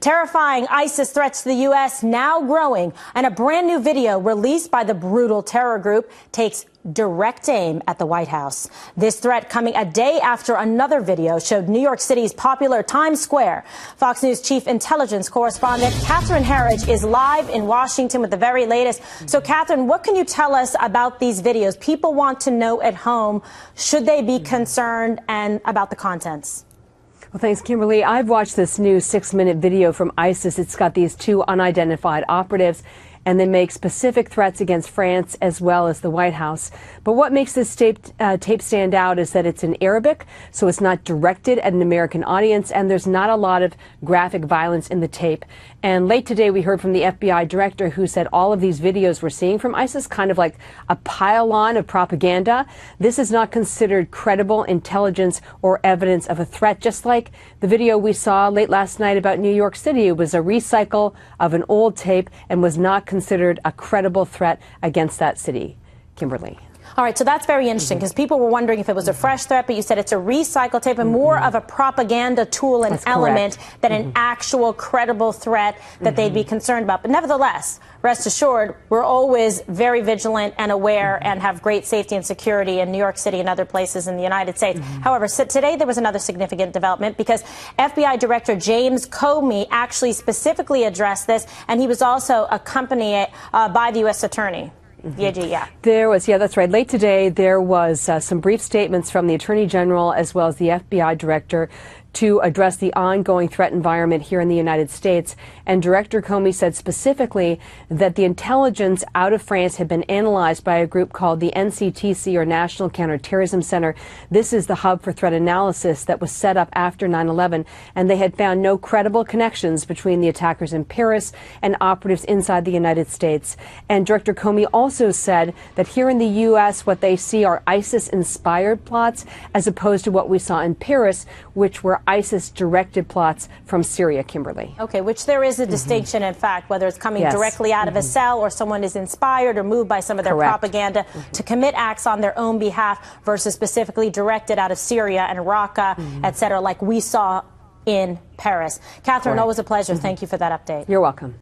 Terrifying ISIS threats to the U.S. now growing, and a brand new video released by the brutal terror group takes direct aim at the White House. This threat coming a day after another video showed New York City's popular Times Square. Fox News chief intelligence correspondent Catherine Herridge is live in Washington with the very latest. So, Catherine, what can you tell us about these videos? People want to know at home, should they be concerned, and about the contents? Well, thanks, Kimberly. I've watched this new 6-minute video from ISIS. It's got these two unidentified operatives, and they make specific threats against France as well as the White House. But what makes this tape stand out is that it's in Arabic, so it's not directed at an American audience, and there's not a lot of graphic violence in the tape. And late today, we heard from the FBI director who said all of these videos we're seeing from ISIS kind of like a pile-on of propaganda. This is not considered credible intelligence or evidence of a threat, just like the video we saw late last night about New York City. It was a recycle of an old tape and was not considered a credible threat against that city. Kimberly. All right, so that's very interesting because people were wondering if it was a fresh threat, but you said it's a recycled tape and more of a propaganda tool and element than an actual credible threat that they'd be concerned about. But nevertheless, rest assured, we're always very vigilant and aware and have great safety and security in New York City and other places in the United States. However, so today there was another significant development because FBI Director James Comey actually specifically addressed this, and he was also accompanied by the U.S. Attorney. Yeah. There was, that's right. Late today, there was some brief statements from the Attorney General as well as the FBI Director to address the ongoing threat environment here in the United States. And Director Comey said specifically that the intelligence out of France had been analyzed by a group called the NCTC, or National Counterterrorism Center. This is the hub for threat analysis that was set up after 9/11, and they had found no credible connections between the attackers in Paris and operatives inside the United States. And Director Comey also said that here in the U.S., what they see are ISIS-inspired plots as opposed to what we saw in Paris, which were ISIS-directed plots from Syria, Kimberly. Okay, which there is a distinction, in fact, whether it's coming directly out of a cell or someone is inspired or moved by some of their propaganda to commit acts on their own behalf versus specifically directed out of Syria and Raqqa, et cetera, like we saw in Paris. Catherine, always a pleasure. Thank you for that update. You're welcome.